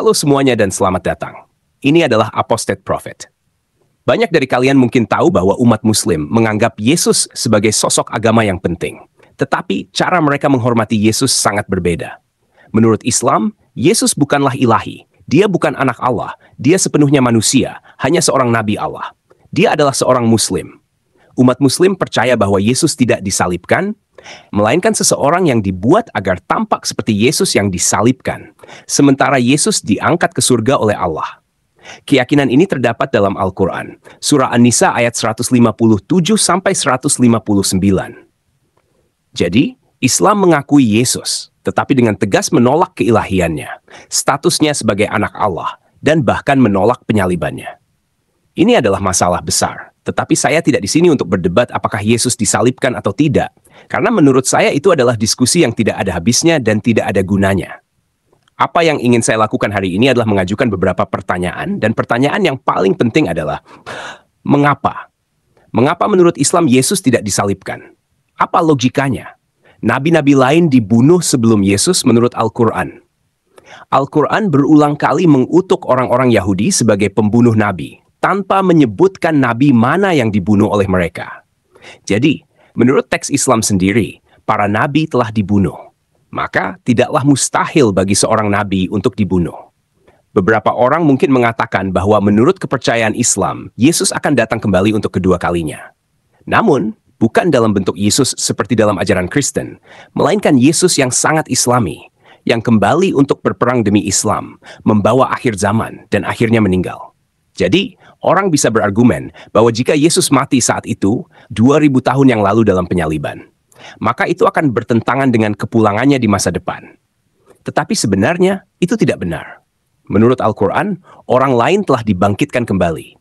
Halo semuanya dan selamat datang. Ini adalah Apostate Prophet. Banyak dari kalian mungkin tahu bahwa umat Muslim menganggap Yesus sebagai sosok agama yang penting. Tetapi cara mereka menghormati Yesus sangat berbeda. Menurut Islam, Yesus bukanlah ilahi. Dia bukan anak Allah. Dia sepenuhnya manusia, hanya seorang nabi Allah. Dia adalah seorang Muslim. Umat Muslim percaya bahwa Yesus tidak disalibkan, melainkan seseorang yang dibuat agar tampak seperti Yesus yang disalibkan, sementara Yesus diangkat ke surga oleh Allah. Keyakinan ini terdapat dalam Al-Quran, Surah An-Nisa ayat 157-159. Jadi, Islam mengakui Yesus, tetapi dengan tegas menolak keilahiannya, statusnya sebagai anak Allah, dan bahkan menolak penyalibannya. Ini adalah masalah besar, tetapi saya tidak di sini untuk berdebat apakah Yesus disalibkan atau tidak, karena menurut saya itu adalah diskusi yang tidak ada habisnya dan tidak ada gunanya. Apa yang ingin saya lakukan hari ini adalah mengajukan beberapa pertanyaan, dan pertanyaan yang paling penting adalah, mengapa? Mengapa menurut Islam Yesus tidak disalibkan? Apa logikanya? Nabi-nabi lain dibunuh sebelum Yesus menurut Al-Quran. Al-Quran berulang kali mengutuk orang-orang Yahudi sebagai pembunuh nabi, tanpa menyebutkan nabi mana yang dibunuh oleh mereka. Jadi, menurut teks Islam sendiri, para nabi telah dibunuh. Maka, tidaklah mustahil bagi seorang nabi untuk dibunuh. Beberapa orang mungkin mengatakan bahwa menurut kepercayaan Islam, Yesus akan datang kembali untuk kedua kalinya. Namun, bukan dalam bentuk Yesus seperti dalam ajaran Kristen, melainkan Yesus yang sangat Islami, yang kembali untuk berperang demi Islam, membawa akhir zaman, dan akhirnya meninggal. Jadi, orang bisa berargumen bahwa jika Yesus mati saat itu, 2000 tahun yang lalu dalam penyaliban, maka itu akan bertentangan dengan kepulangannya di masa depan. Tetapi sebenarnya, itu tidak benar. Menurut Al-Quran, orang lain telah dibangkitkan kembali.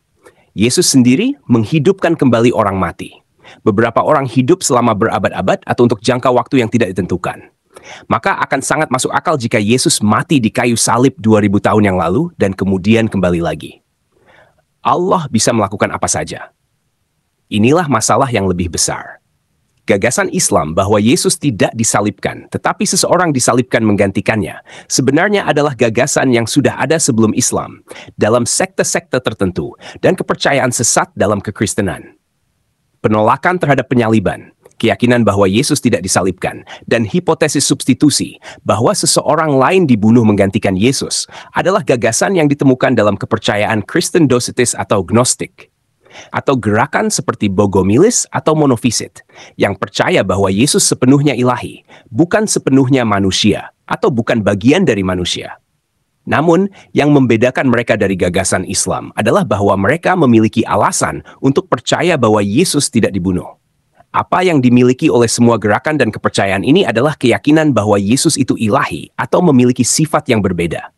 Yesus sendiri menghidupkan kembali orang mati. Beberapa orang hidup selama berabad-abad atau untuk jangka waktu yang tidak ditentukan. Maka akan sangat masuk akal jika Yesus mati di kayu salib 2000 tahun yang lalu dan kemudian kembali lagi. Allah bisa melakukan apa saja. Inilah masalah yang lebih besar. Gagasan Islam bahwa Yesus tidak disalibkan, tetapi seseorang disalibkan menggantikannya, sebenarnya adalah gagasan yang sudah ada sebelum Islam, dalam sekte-sekte tertentu, dan kepercayaan sesat dalam kekristenan. Penolakan terhadap penyaliban, keyakinan bahwa Yesus tidak disalibkan, dan hipotesis substitusi bahwa seseorang lain dibunuh menggantikan Yesus adalah gagasan yang ditemukan dalam kepercayaan Kristen Docetis atau Gnostik, atau gerakan seperti Bogomilis atau Monofisit, yang percaya bahwa Yesus sepenuhnya ilahi, bukan sepenuhnya manusia, atau bukan bagian dari manusia. Namun, yang membedakan mereka dari gagasan Islam adalah bahwa mereka memiliki alasan untuk percaya bahwa Yesus tidak dibunuh. Apa yang dimiliki oleh semua gerakan dan kepercayaan ini adalah keyakinan bahwa Yesus itu ilahi atau memiliki sifat yang berbeda.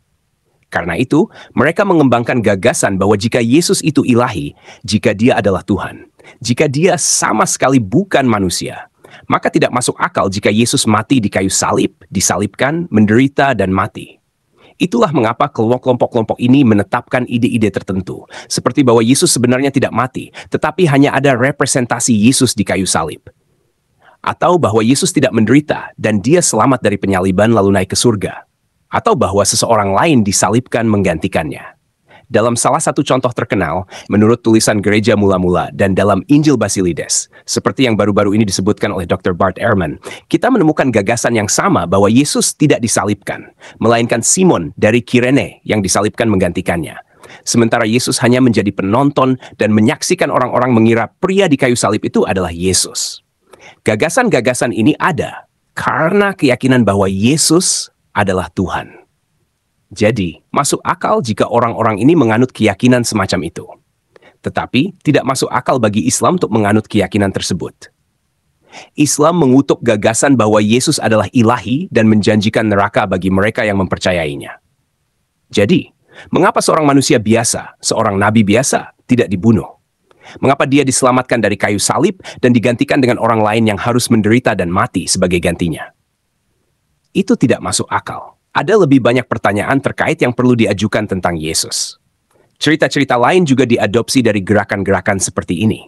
Karena itu, mereka mengembangkan gagasan bahwa jika Yesus itu ilahi, jika dia adalah Tuhan, jika dia sama sekali bukan manusia, maka tidak masuk akal jika Yesus mati di kayu salib, disalibkan, menderita, dan mati. Itulah mengapa kelompok-kelompok ini menetapkan ide-ide tertentu, seperti bahwa Yesus sebenarnya tidak mati, tetapi hanya ada representasi Yesus di kayu salib. Atau bahwa Yesus tidak menderita dan dia selamat dari penyaliban lalu naik ke surga. Atau bahwa seseorang lain disalibkan menggantikannya. Dalam salah satu contoh terkenal, menurut tulisan gereja mula-mula dan dalam Injil Basilides, seperti yang baru-baru ini disebutkan oleh Dr. Bart Ehrman, kita menemukan gagasan yang sama bahwa Yesus tidak disalibkan, melainkan Simon dari Kirene yang disalibkan menggantikannya. Sementara Yesus hanya menjadi penonton dan menyaksikan orang-orang mengira pria di kayu salib itu adalah Yesus. Gagasan-gagasan ini ada karena keyakinan bahwa Yesus adalah Tuhan. Jadi, masuk akal jika orang-orang ini menganut keyakinan semacam itu. Tetapi, tidak masuk akal bagi Islam untuk menganut keyakinan tersebut. Islam mengutuk gagasan bahwa Yesus adalah ilahi dan menjanjikan neraka bagi mereka yang mempercayainya. Jadi, mengapa seorang manusia biasa, seorang nabi biasa, tidak dibunuh? Mengapa dia diselamatkan dari kayu salib dan digantikan dengan orang lain yang harus menderita dan mati sebagai gantinya? Itu tidak masuk akal. Ada lebih banyak pertanyaan terkait yang perlu diajukan tentang Yesus. Cerita-cerita lain juga diadopsi dari gerakan-gerakan seperti ini.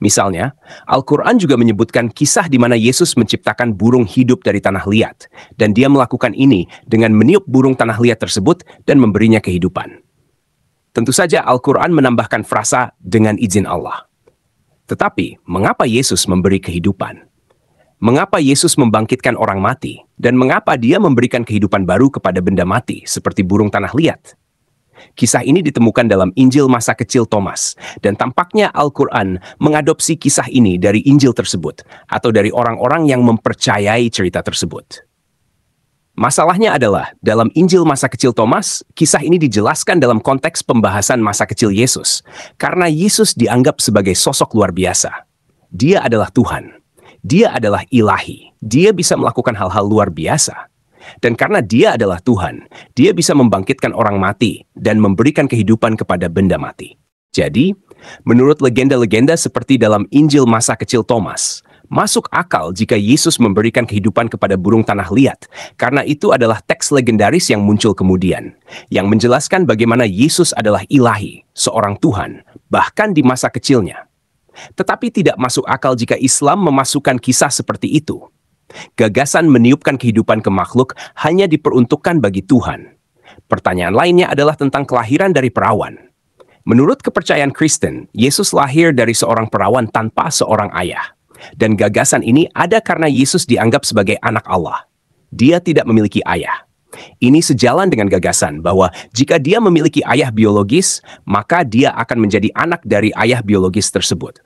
Misalnya, Al-Quran juga menyebutkan kisah di mana Yesus menciptakan burung hidup dari tanah liat, dan dia melakukan ini dengan meniup burung tanah liat tersebut dan memberinya kehidupan. Tentu saja Al-Quran menambahkan frasa dengan izin Allah. Tetapi, mengapa Yesus memberi kehidupan? Mengapa Yesus membangkitkan orang mati? Dan mengapa dia memberikan kehidupan baru kepada benda mati seperti burung tanah liat? Kisah ini ditemukan dalam Injil masa kecil Thomas, dan tampaknya Al-Quran mengadopsi kisah ini dari Injil tersebut, atau dari orang-orang yang mempercayai cerita tersebut. Masalahnya adalah, dalam Injil masa kecil Thomas, kisah ini dijelaskan dalam konteks pembahasan masa kecil Yesus, karena Yesus dianggap sebagai sosok luar biasa. Dia adalah Tuhan. Dia adalah ilahi. Dia bisa melakukan hal-hal luar biasa. Dan karena dia adalah Tuhan, dia bisa membangkitkan orang mati dan memberikan kehidupan kepada benda mati. Jadi, menurut legenda-legenda seperti dalam Injil masa kecil Thomas, masuk akal jika Yesus memberikan kehidupan kepada burung tanah liat, karena itu adalah teks legendaris yang muncul kemudian, yang menjelaskan bagaimana Yesus adalah ilahi, seorang Tuhan, bahkan di masa kecilnya. Tetapi tidak masuk akal jika Islam memasukkan kisah seperti itu. Gagasan meniupkan kehidupan ke makhluk hanya diperuntukkan bagi Tuhan. Pertanyaan lainnya adalah tentang kelahiran dari perawan. Menurut kepercayaan Kristen, Yesus lahir dari seorang perawan tanpa seorang ayah. Dan gagasan ini ada karena Yesus dianggap sebagai anak Allah. Dia tidak memiliki ayah. Ini sejalan dengan gagasan bahwa jika dia memiliki ayah biologis, maka dia akan menjadi anak dari ayah biologis tersebut.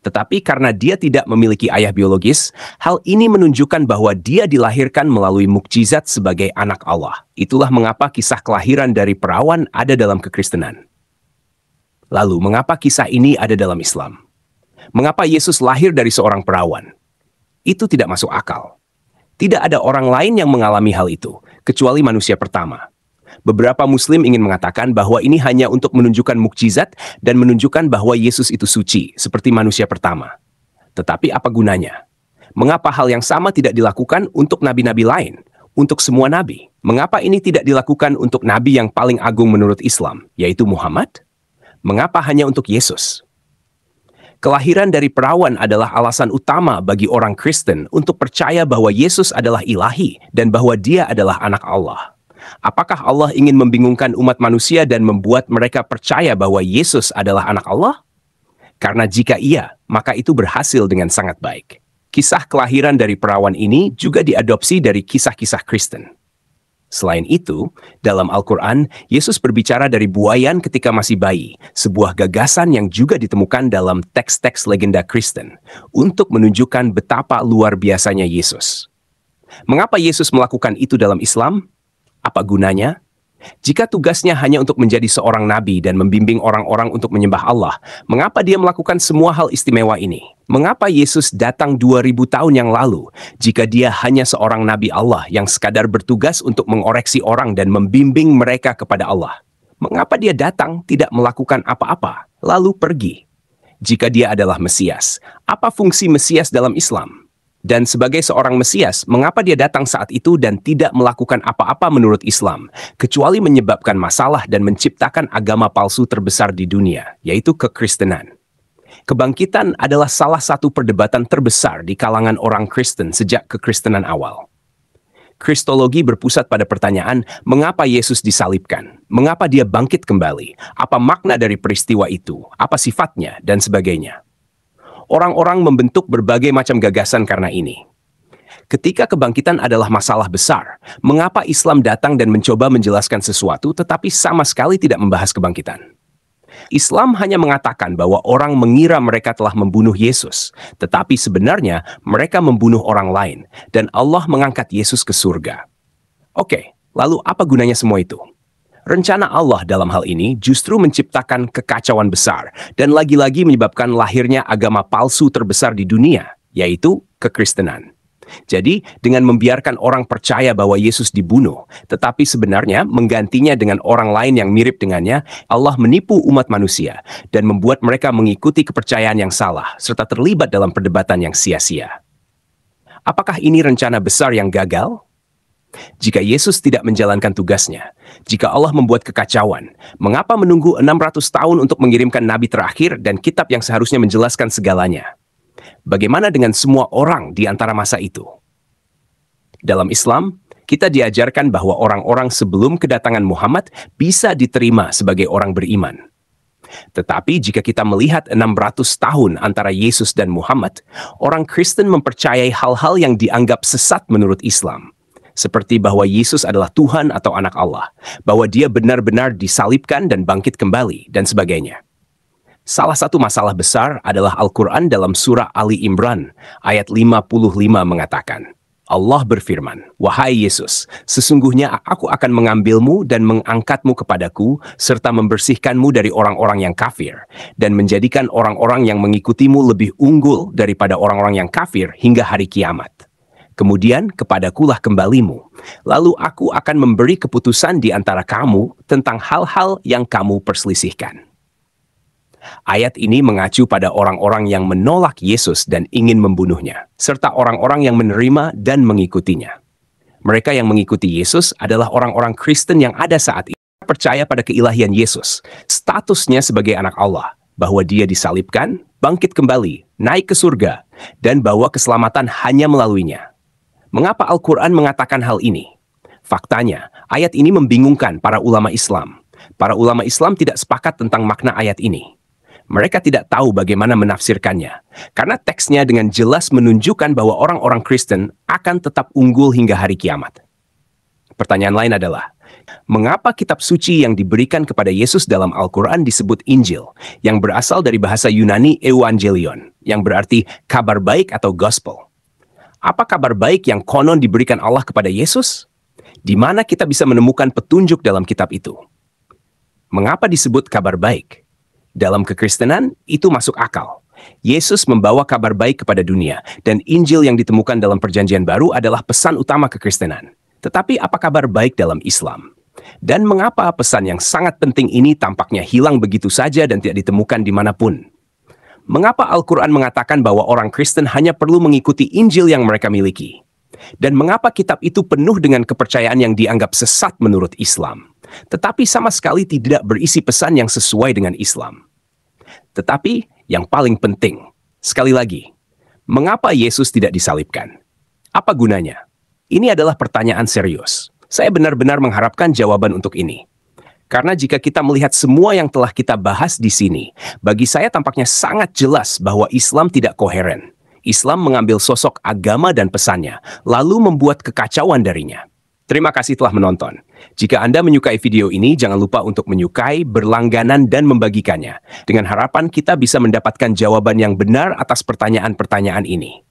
Tetapi karena dia tidak memiliki ayah biologis, hal ini menunjukkan bahwa dia dilahirkan melalui mukjizat sebagai anak Allah. Itulah mengapa kisah kelahiran dari perawan ada dalam kekristenan. Lalu, mengapa kisah ini ada dalam Islam? Mengapa Yesus lahir dari seorang perawan? Itu tidak masuk akal. Tidak ada orang lain yang mengalami hal itu, kecuali manusia pertama. Beberapa Muslim ingin mengatakan bahwa ini hanya untuk menunjukkan mukjizat dan menunjukkan bahwa Yesus itu suci, seperti manusia pertama. Tetapi apa gunanya? Mengapa hal yang sama tidak dilakukan untuk nabi-nabi lain, untuk semua nabi? Mengapa ini tidak dilakukan untuk nabi yang paling agung menurut Islam, yaitu Muhammad? Mengapa hanya untuk Yesus? Kelahiran dari perawan adalah alasan utama bagi orang Kristen untuk percaya bahwa Yesus adalah ilahi dan bahwa dia adalah anak Allah. Apakah Allah ingin membingungkan umat manusia dan membuat mereka percaya bahwa Yesus adalah anak Allah? Karena jika iya, maka itu berhasil dengan sangat baik. Kisah kelahiran dari perawan ini juga diadopsi dari kisah-kisah Kristen. Selain itu, dalam Al-Quran, Yesus berbicara dari buayan ketika masih bayi, sebuah gagasan yang juga ditemukan dalam teks-teks legenda Kristen, untuk menunjukkan betapa luar biasanya Yesus. Mengapa Yesus melakukan itu dalam Islam? Apa gunanya? Jika tugasnya hanya untuk menjadi seorang nabi dan membimbing orang-orang untuk menyembah Allah, mengapa dia melakukan semua hal istimewa ini? Mengapa Yesus datang 2000 tahun yang lalu jika dia hanya seorang nabi Allah yang sekadar bertugas untuk mengoreksi orang dan membimbing mereka kepada Allah? Mengapa dia datang tidak melakukan apa-apa, lalu pergi? Jika dia adalah Mesias, apa fungsi Mesias dalam Islam? Dan sebagai seorang Mesias, mengapa dia datang saat itu dan tidak melakukan apa-apa menurut Islam, kecuali menyebabkan masalah dan menciptakan agama palsu terbesar di dunia, yaitu kekristenan? Kebangkitan adalah salah satu perdebatan terbesar di kalangan orang Kristen sejak kekristenan awal. Kristologi berpusat pada pertanyaan, mengapa Yesus disalibkan? Mengapa dia bangkit kembali? Apa makna dari peristiwa itu? Apa sifatnya? Dan sebagainya. Orang-orang membentuk berbagai macam gagasan karena ini. Ketika kebangkitan adalah masalah besar, mengapa Islam datang dan mencoba menjelaskan sesuatu tetapi sama sekali tidak membahas kebangkitan? Islam hanya mengatakan bahwa orang mengira mereka telah membunuh Yesus, tetapi sebenarnya mereka membunuh orang lain, dan Allah mengangkat Yesus ke surga. Oke, lalu apa gunanya semua itu? Rencana Allah dalam hal ini justru menciptakan kekacauan besar dan lagi-lagi menyebabkan lahirnya agama palsu terbesar di dunia, yaitu kekristenan. Jadi, dengan membiarkan orang percaya bahwa Yesus dibunuh, tetapi sebenarnya menggantinya dengan orang lain yang mirip dengannya, Allah menipu umat manusia dan membuat mereka mengikuti kepercayaan yang salah serta terlibat dalam perdebatan yang sia-sia. Apakah ini rencana besar yang gagal? Jika Yesus tidak menjalankan tugasnya, jika Allah membuat kekacauan, mengapa menunggu 600 tahun untuk mengirimkan nabi terakhir dan kitab yang seharusnya menjelaskan segalanya? Bagaimana dengan semua orang di antara masa itu? Dalam Islam, kita diajarkan bahwa orang-orang sebelum kedatangan Muhammad bisa diterima sebagai orang beriman. Tetapi jika kita melihat 600 tahun antara Yesus dan Muhammad, orang Kristen mempercayai hal-hal yang dianggap sesat menurut Islam. Seperti bahwa Yesus adalah Tuhan atau anak Allah, bahwa dia benar-benar disalibkan dan bangkit kembali, dan sebagainya. Salah satu masalah besar adalah Al-Quran dalam surah Ali Imran, ayat 55 mengatakan, Allah berfirman, "Wahai Yesus, sesungguhnya aku akan mengambilmu dan mengangkatmu kepadaku, serta membersihkanmu dari orang-orang yang kafir, dan menjadikan orang-orang yang mengikutimu lebih unggul daripada orang-orang yang kafir hingga hari kiamat. Kemudian kepadakulah kembalimu, lalu aku akan memberi keputusan di antara kamu tentang hal-hal yang kamu perselisihkan." Ayat ini mengacu pada orang-orang yang menolak Yesus dan ingin membunuhnya, serta orang-orang yang menerima dan mengikutinya. Mereka yang mengikuti Yesus adalah orang-orang Kristen yang ada saat ini, percaya pada keilahian Yesus, statusnya sebagai anak Allah, bahwa dia disalibkan, bangkit kembali, naik ke surga, dan bahwa keselamatan hanya melaluinya. Mengapa Al-Quran mengatakan hal ini? Faktanya, ayat ini membingungkan para ulama Islam. Para ulama Islam tidak sepakat tentang makna ayat ini. Mereka tidak tahu bagaimana menafsirkannya, karena teksnya dengan jelas menunjukkan bahwa orang-orang Kristen akan tetap unggul hingga hari kiamat. Pertanyaan lain adalah, mengapa kitab suci yang diberikan kepada Yesus dalam Al-Quran disebut Injil, yang berasal dari bahasa Yunani Evangelion, yang berarti kabar baik atau gospel? Apa kabar baik yang konon diberikan Allah kepada Yesus? Di mana kita bisa menemukan petunjuk dalam kitab itu? Mengapa disebut kabar baik? Dalam kekristenan, itu masuk akal. Yesus membawa kabar baik kepada dunia, dan Injil yang ditemukan dalam Perjanjian Baru adalah pesan utama kekristenan. Tetapi apa kabar baik dalam Islam? Dan mengapa pesan yang sangat penting ini tampaknya hilang begitu saja dan tidak ditemukan dimanapun? Mengapa Al-Quran mengatakan bahwa orang Kristen hanya perlu mengikuti Injil yang mereka miliki? Dan mengapa kitab itu penuh dengan kepercayaan yang dianggap sesat menurut Islam, tetapi sama sekali tidak berisi pesan yang sesuai dengan Islam? Tetapi yang paling penting, sekali lagi, mengapa Yesus tidak disalibkan? Apa gunanya? Ini adalah pertanyaan serius. Saya benar-benar mengharapkan jawaban untuk ini. Karena jika kita melihat semua yang telah kita bahas di sini, bagi saya tampaknya sangat jelas bahwa Islam tidak koheren. Islam mengambil sosok agama dan pesannya, lalu membuat kekacauan darinya. Terima kasih telah menonton. Jika Anda menyukai video ini, jangan lupa untuk menyukai, berlangganan, dan membagikannya. Dengan harapan kita bisa mendapatkan jawaban yang benar atas pertanyaan-pertanyaan ini.